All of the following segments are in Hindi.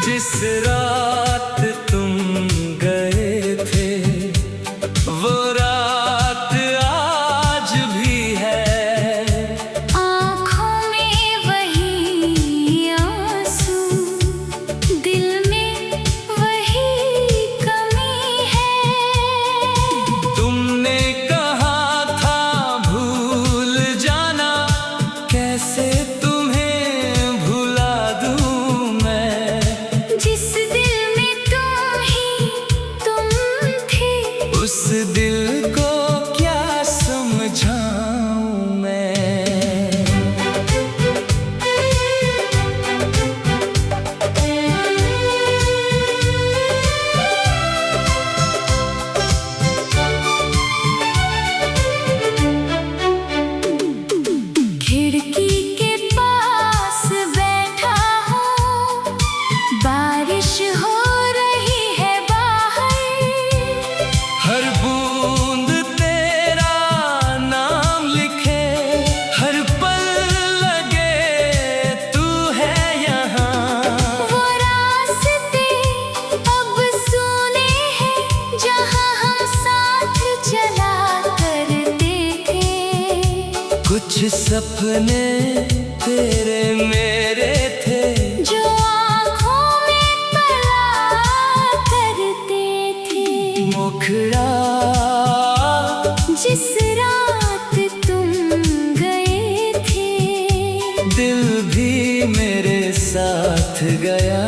जिस रात तुम गए थे वो रात आज भी है। आँखों में वही आंसू, दिल में वही कमी है। तुमने कहा था भूल जाना, कैसे तुम्हें भुला दूं मैं। जिस दिल में तुम ही तुम थे, उस दिल को क्या समझाऊं मैं। खिड़की के पास बैठा हूँ, बारिश हो रही है बाहर। हर बूंद तेरा नाम लिखे, हर पल लगे तू है यहाँ। वो रास्ते अब सुने हैं जहाँ हम साथ चला करते थे। कुछ सपने तेरे मेरे थे, जो आँखों में पला करते थे। मुखड़ा जिस रात तुम गए थे, दिल भी मेरे साथ गया।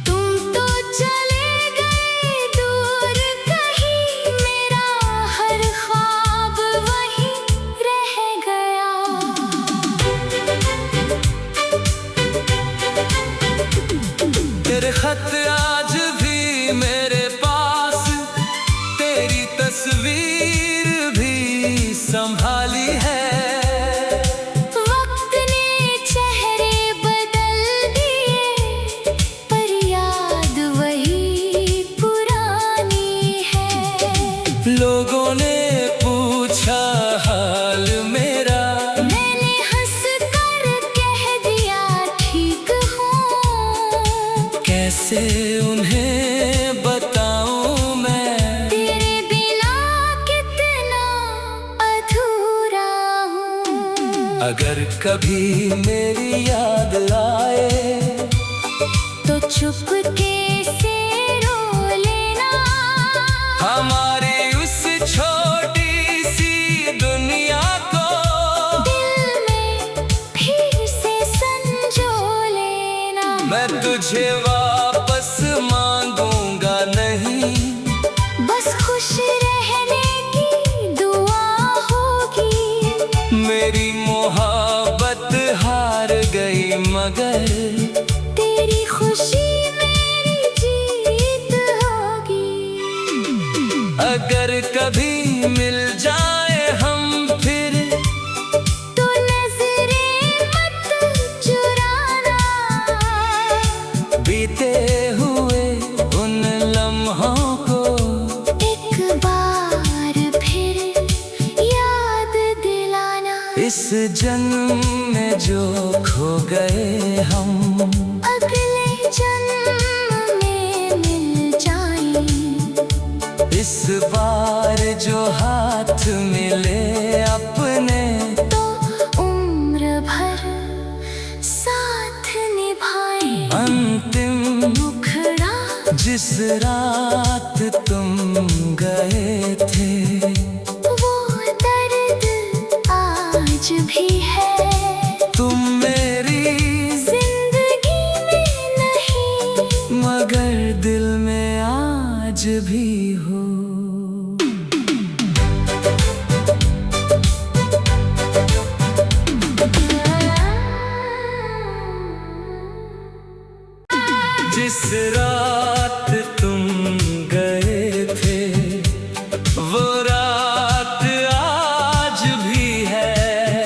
तुम तो चले गए दूर कहीं, मेरा हर ख्वाब वहीं रह गया। तेरे खत आज भी मेरे पास, तेरी तस्वीर भी संभाली है। वक्त ने चेहरे बदल दिए, पर याद वही पुरानी है। लोगों ने पूछा हाल मेरा, मैंने हंस कर कह दिया ठीक हूँ। कैसे उन्हें बताऊं मैं। तेरे बिना कितना अधूरा हूँ। अगर कभी मेरी याद आए तो चुपके से रो लेना। हमारी उस छोटी सी दुनिया को, दिल में फिर से संजो लेना। मैं तुझे वापस मांगूंगा नहीं, बस खुश रहने की दुआ होगी। मेरी मोहब्बत हार गई मगर तेरी खुशी मेरी जीत होगी। अगर कभी मिल जाए हम फिर, तो नजरें मत चुराना। बीते हुए उन लम्हों को एक बार फिर याद दिलाना। इस जन्म में जो खो गए हम, अगले जन्म में मिल जाएं। इस बार जो हाथ मिले अपने, तो उम्र भर साथ निभाएं। अंतिम मुखड़ा जिस रात तुम गए थे, वो दर्द आज भी है। तुम मेरी जिंदगी में नहीं, मगर दिल में आज भी हो। जिस रात तुम गए थे वो रात आज भी है।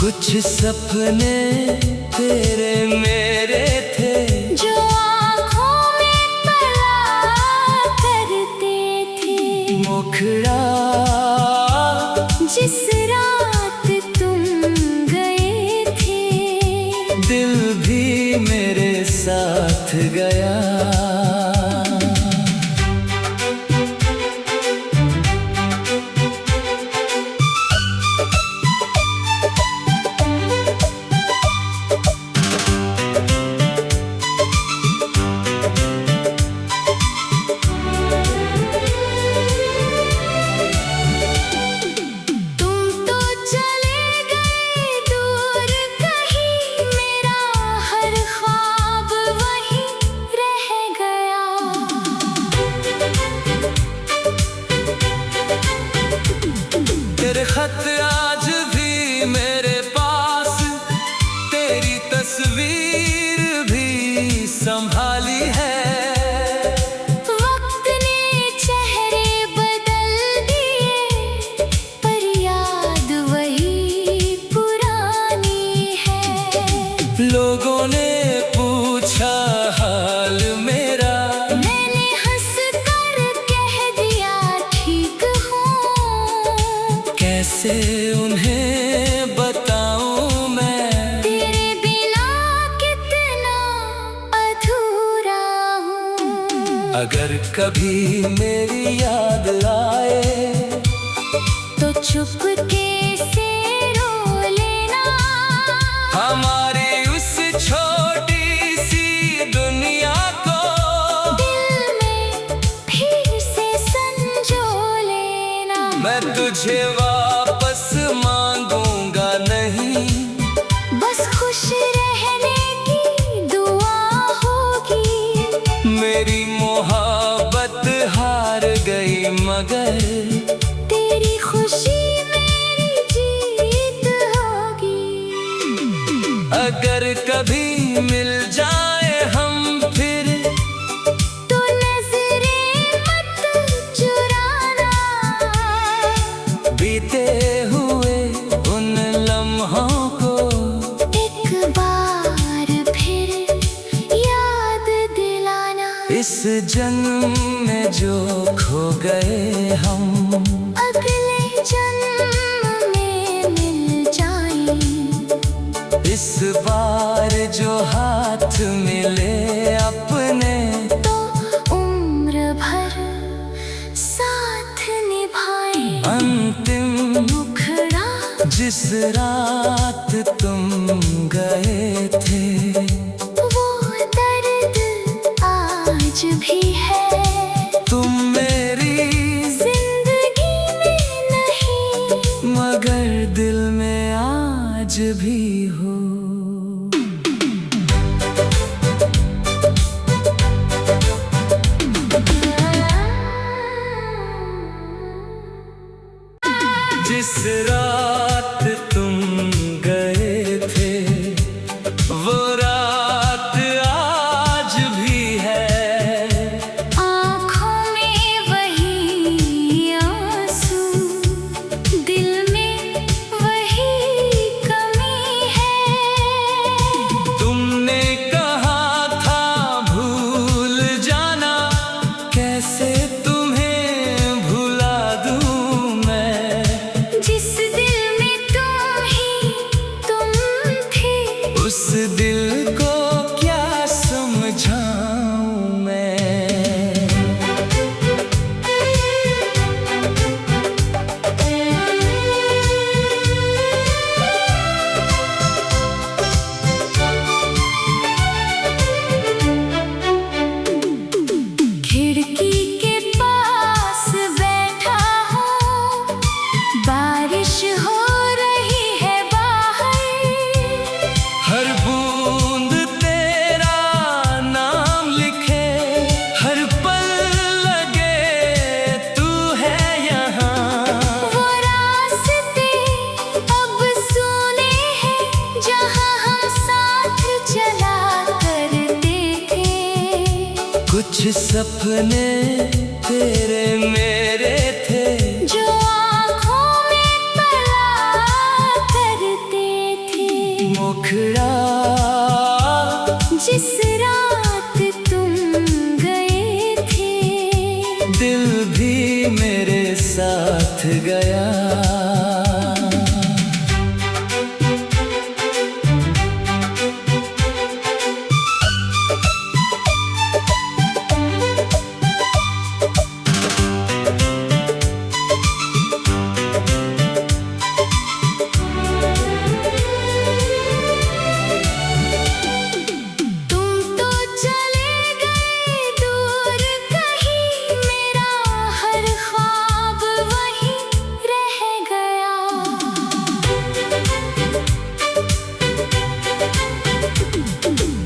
कुछ सपने तेरे मेरे थे जो आँखों में पला करते थे। मुखड़ा जिस रात तुम गए थे, दिल भी मेरे साथ गया। तेरे खत आज भी मेरे पास, तेरी तस्वीर भी संभाली है। वक्त ने चेहरे बदल दिए, पर याद वही पुरानी है। लोगों ने पूछा हाल मेरा, मैंने हंस कर कह दिया ठीक हूँ। कैसे उन्हें बताऊं मैं, तेरे बिना कितना अधूरा हूँ। अगर कभी मेरी याद आए तो चुपके से रो लेना। हमारी उस छोटी सी दुनिया को दिल में फिर से संजो लेना। मैं तुझे वापस मांगूंगा नहीं, बस खुश रहने की दुआ होगी। मेरी मोहब्बत हार गई मगर तेरी खुशी मेरी जीत होगी। अगर कभी मिल जाए हम फिर, तो नजरें मत चुराना। बीते हुए उन लम्हों को एक बार फिर याद दिलाना। इस जन्म में जो खो गए हम, अगले जन्म में मिल जाएं। इस बार जो हाथ मिले अपने, तो उम्र भर साथ निभाएं। अंतिम मुखड़ा जिस रात तुम गए थे, वो दर्द आज भी है। तुम मेरी जिंदगी में नहीं, मगर दिल में आज भी हो। जिस रात तुम गए थे, वो रात आज भी है। आँखों में वही आंसू, दिल में वही कमी है। तुमने कहा था भूल जाना, कैसे तुम्हें भुला दूं मैं। जिस दिल में तुम ही तुम थे, उस दिल को क्या समझाऊं मैं। खिड़की के पास बैठा हूँ, बारिश हो रही है बाहर। हर बूंद तेरा नाम लिखे, हर पल लगे तू है यहाँ। वो रास्ते अब सुने हैं, जहाँ हम साथ चला करते थे। कुछ सपने तेरे मेरे थे जो आँखों में पला करते मुखड़ा जिस रात तुम गए थे, दिल भी मेरे साथ गया।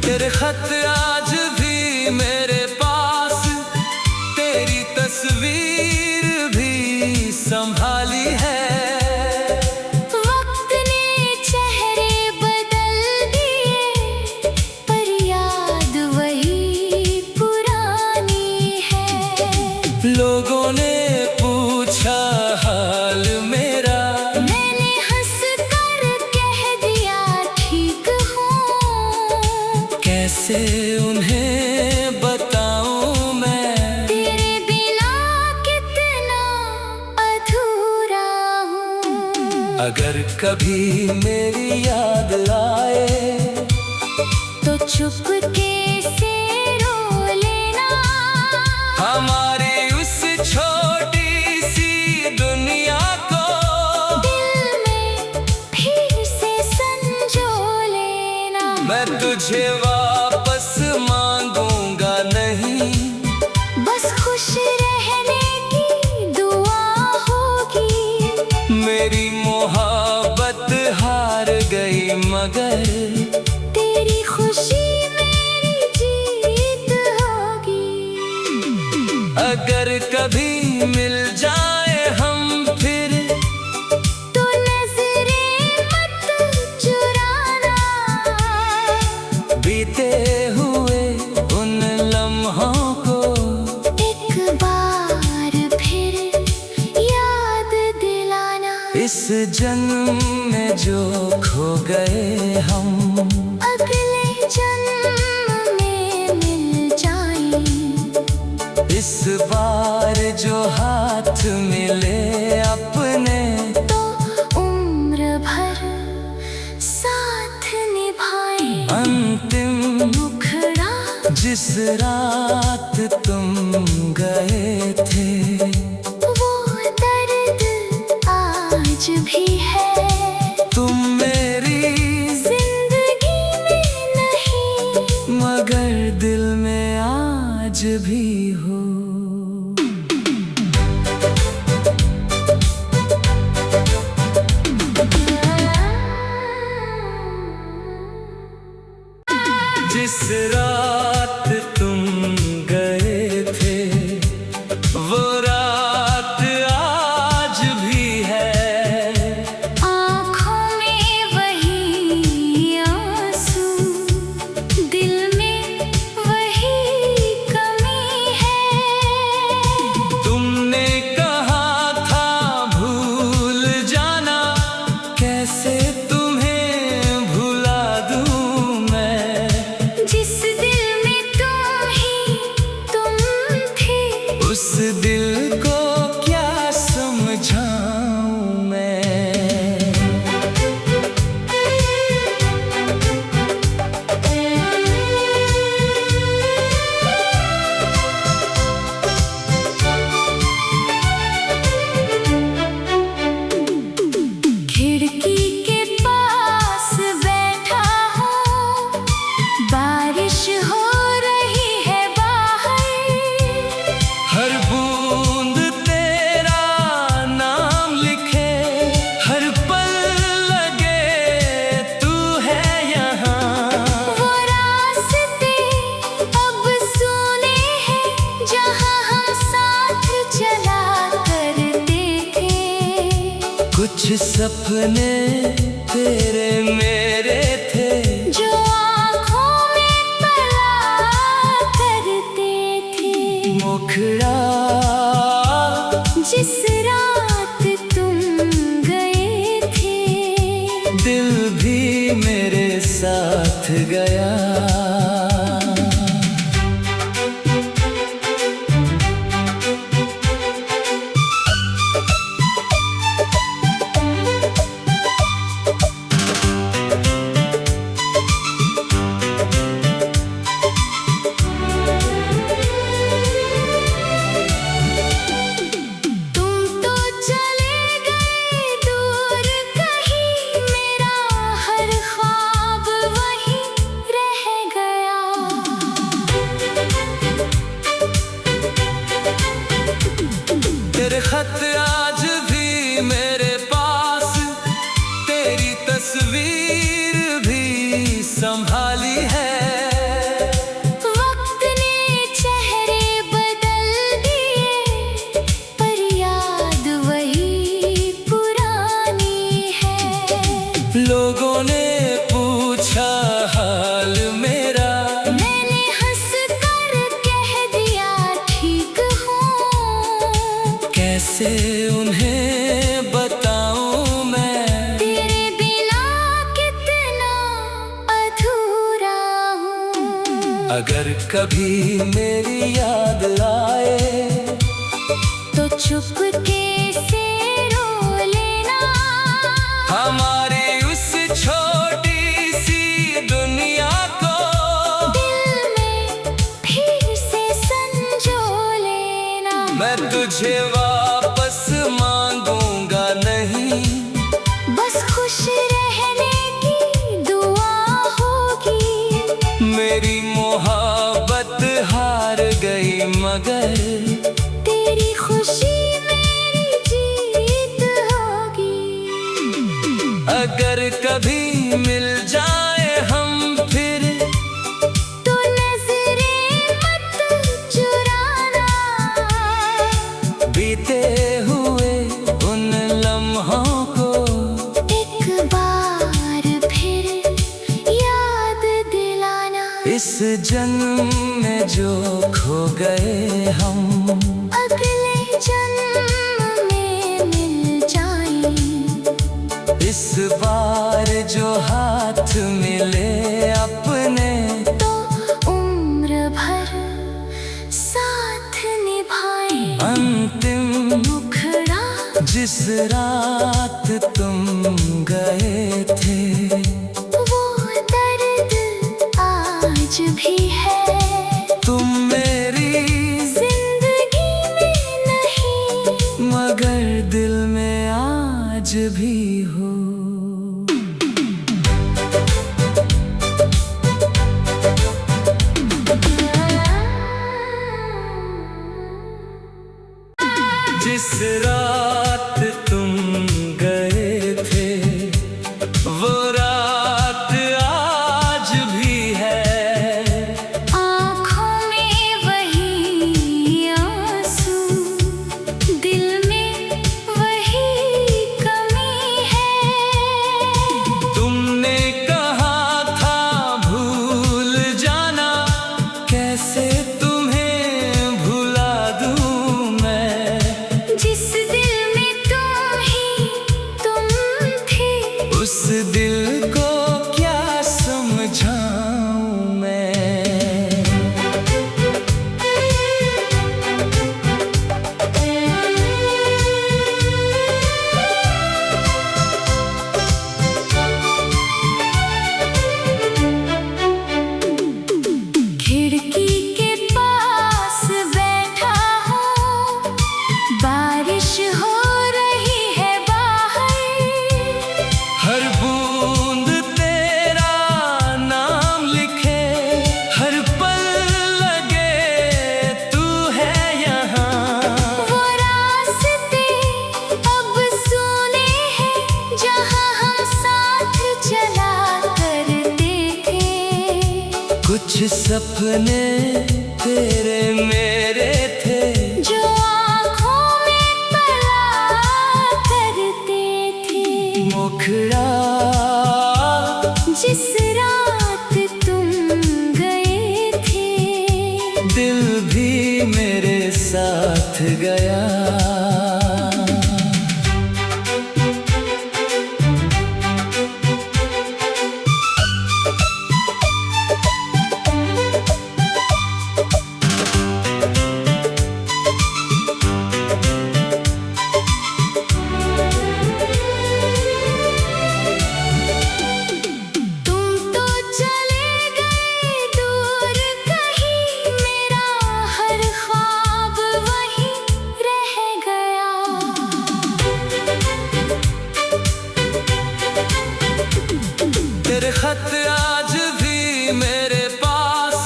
तेरे खत आज भी मेरे पास, तेरी तस्वीर भी संभाली है। वक्त ने चेहरे बदल दिए, पर याद वही पुरानी है। लोगों ने पूछा हाल मेरा, मैंने हंस कर कह दिया ठीक हूँ। कैसे उन्हें बताऊं मैं, तेरे बिना कितना अधूरा हूँ। अगर कभी मेरी याद आए तो चुपके से रो लेना। हमारी उस छोटी सी दुनिया को दिल में फिर से संजो लेना। मैं तुझे वापस मांगूंगा नहीं, बस खुश रहने की दुआ होगी। मेरी मोहब्बत हार गई मगर तेरी खुशी मेरी जीत होगी। अगर कभी मिल जाए हम फिर, तो नजरें मत चुराना। बीते हुए उन लम्हों को एक बार फिर याद दिलाना। इस जन्म में जो खो गए हम, अगले जन्म में मिल जाएं। इस बार जो हाथ मिले अपने, तो उम्र भर साथ निभाएं। अंतिम मुखड़ा जिस रात तुम गए थे, वो दर्द आज भी है। तुम मेरी जिंदगी में नहीं, मगर दिल में आज भी हो। जिस रात तुम गए थे, वो रात आज भी है। आँखों में वही आंसू, दिल में वही कमी है। तुमने कहा था भूल जाना, कैसे तुम्हें भुला दूं मैं। जिस दिल में तुम ही तुम थे, उस दिल को क्या समझाऊं मैं। खिड़की के पास बैठा हूँ, बारिश हो रही है बाहर। हर बूंद तेरा नाम लिखे, हर पल लगे तू है यहाँ। वो रास्ते अब सुने हैं, जहाँ हम साथ चला करते थे। कुछ सपने तेरे मेरे थे, जो आँखों में पला करते थे। मुखड़ा जिस रात तुम गए थे, दिल भी मेरे साथ गया। तेरे खत आज भी मेरे पास, तेरी तस्वीर भी संभाली है। वक्त ने चेहरे बदल दिए, पर याद वही पुरानी है। लोगों ने पूछा हाल मेरा, मैंने हंस कर कह दिया ठीक हूँ। कैसे उन्हें बताऊं मैं, तेरे बिना कितना अधूरा हूँ। अगर कभी मेरी याद आए तो चुपके से रो लेना। हमारी उस छोटी सी दुनिया को दिल में फिर से संजो लेना। मैं तुझे वापस मांगूंगा नहीं, बस खुश रहने की दुआ होगी। मेरी मोहब्बत हार गई मगर तेरी खुशी मेरी जीत होगी। अगर कभी मिल जाए हम फिर, तो नजरें मत चुराना। बीते हुए उन लम्हों को एक बार फिर याद दिलाना। इस जन्म में जो खो गए हम, अगले जन्म में मिल जाएं। इस बार जो हाथ मिले अपने, तो उम्र भर साथ निभाएं। अंतिम मुखड़ा जिस रात तुम गए थे, वो दर्द आज भी है। तुम मेरी जिंदगी में नहीं, मगर दिल में आज भी हो। जिस रात तुम गए थे, वो रात आज भी है। आँखों में वही आंसू, दिल में वही कमी है। तुमने कहा था भूल जाना, कैसे तुम्हें भुला दूं मैं। जिस दिल में तुम ही तुम थे, उस दिल को क्या समझाऊं मैं। खिड़की के पास बैठा हूँ, बारिश हो रही है बाहर। हर बूंद तेरा नाम लिखे, हर पल लगे तू है यहाँ। वो रास्ते अब सुने हैं, जहाँ हम साथ चला करते थे। कुछ सपने तेरे मेरे थे, जो आँखों में पला करते थे। मुखड़ा जिस रात तुम गए थे, दिल भी मेरे साथ गया। खत आज भी मेरे पास,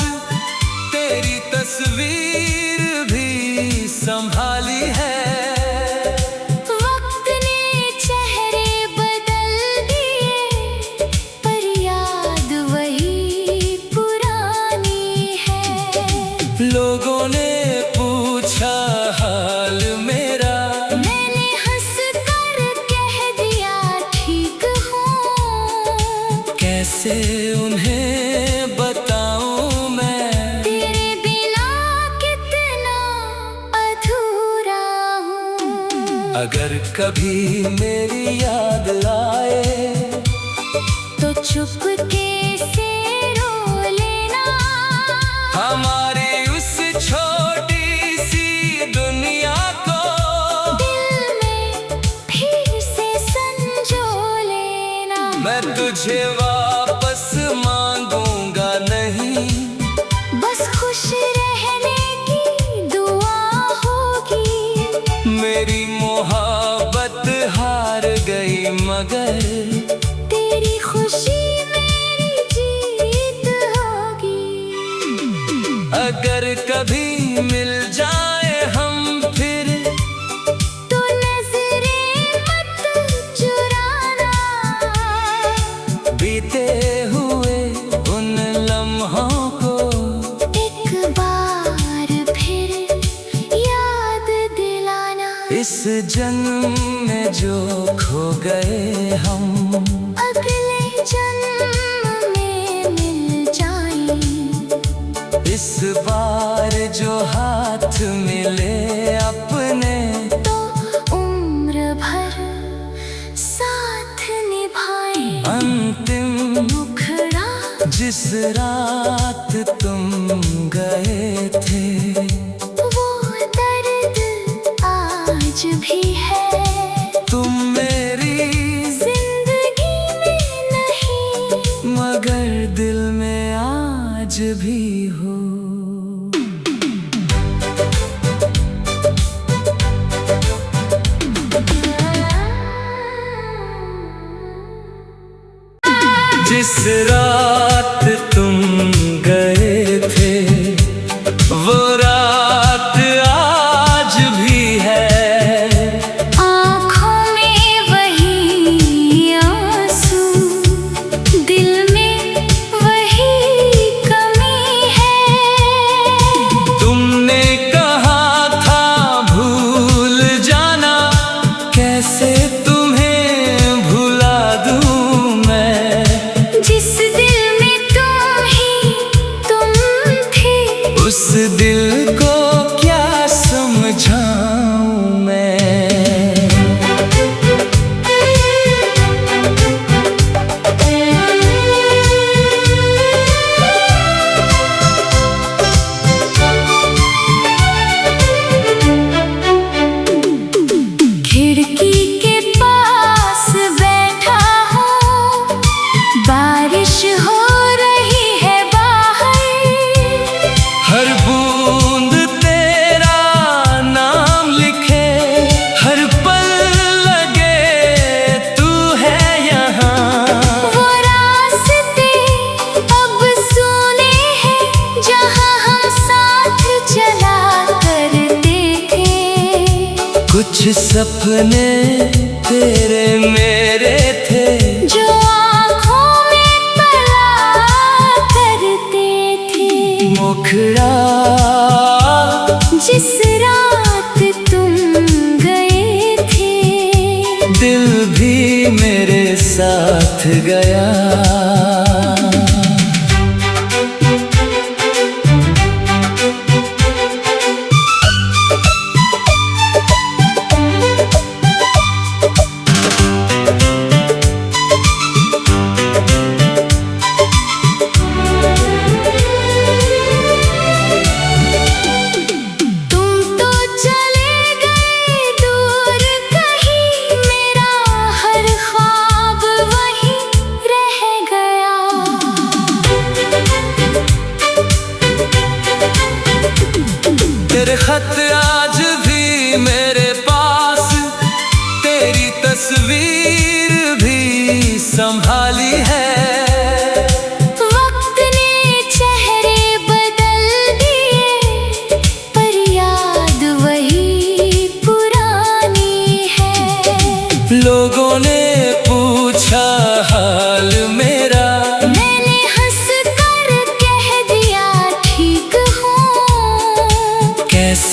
तेरी तस्वीर भी संभाली है। वक्त ने चेहरे बदल दिए, पर याद वही पुरानी है। लोगों ने पूछा हाल मेरा, मैंने हंस कर कह दिया ठीक हूँ। कैसे उन्हें बताऊं मैं, तेरे बिना कितना अधूरा हूँ। अगर कभी मेरी याद आए तो चुपके से रो लेना, हमारी उस छोटी सी दुनिया को दिल में फिर से संजो लेना। मैं तुझे वापस मांगूंगा नहीं, बस खुश रहने की दुआ होगी। मेरी मोहब्बत हार गई मगर तेरी खुशी मेरी जीत होगी। अगर कभी मिल जाए हम फिर, तो नजरें मत चुराना, बीते हुए उन लम्हों को एक बार फिर याद दिलाना। इस जन्म में जो खो गए हम, अगले जन्म में मिल जाएं। इस बार जो हाथ मिले अपने, तो उम्र भर साथ निभाएं। अंतिम मुखड़ा जिस रात तुम गए थे, वो दर्द आज भी है। तुम मेरी जिंदगी में नहीं, मगर दिल में आज भी हो। जिस रात तुम गए थे, वो रात आज भी है। आँखों में वही आंसू, दिल में वही कमी है। तुमने कहा था भूल जाना, कैसे तुम्हें भुला दूं मैं। जिस दिल में तुम थे, उस दिल को क्या समझाऊं मैं। खिड़की के पास बैठा हूँ, बारिश हो रही है बाहर। हर बूंद तेरा नाम लिखे, हर पल लगे तू है यहाँ। वो रास्ते अब सुने हैं, जहाँ हम साथ चला करते थे। कुछ सपने तेरे मेरे थे, जो आँखों में पला करते थे। मुखड़ा जिस रात तुम गए थे, दिल भी मेरे साथ गया।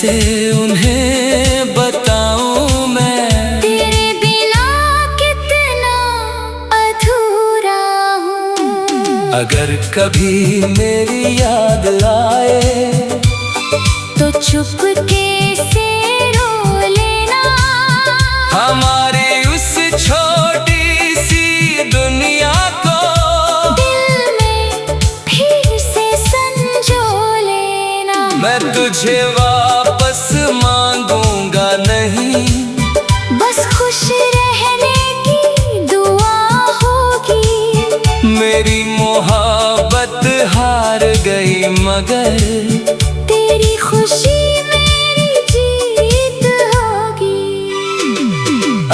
कैसे उन्हें बताऊं मैं, तेरे बिना कितना अधूरा हूँ। अगर कभी मेरी याद आए तो चुपके से रो लेना, हमारी उस छोटी सी दुनिया को दिल में फिर से संजो लेना। मैं तुझे वापस मांगूंगा नहीं, बस खुश रहने की दुआ होगी। मेरी मोहब्बत हार गई मगर तेरी खुशी मेरी जीत होगी।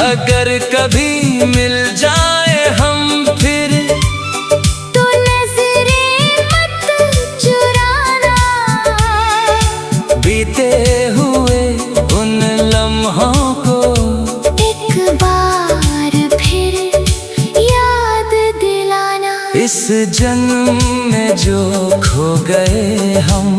अगर कभी मिल जाए हम फिर तो नजरें मत चुराना, बीते हुए उन लम्हों को एक बार फिर याद दिलाना। इस जन्म में जो खो गए हम।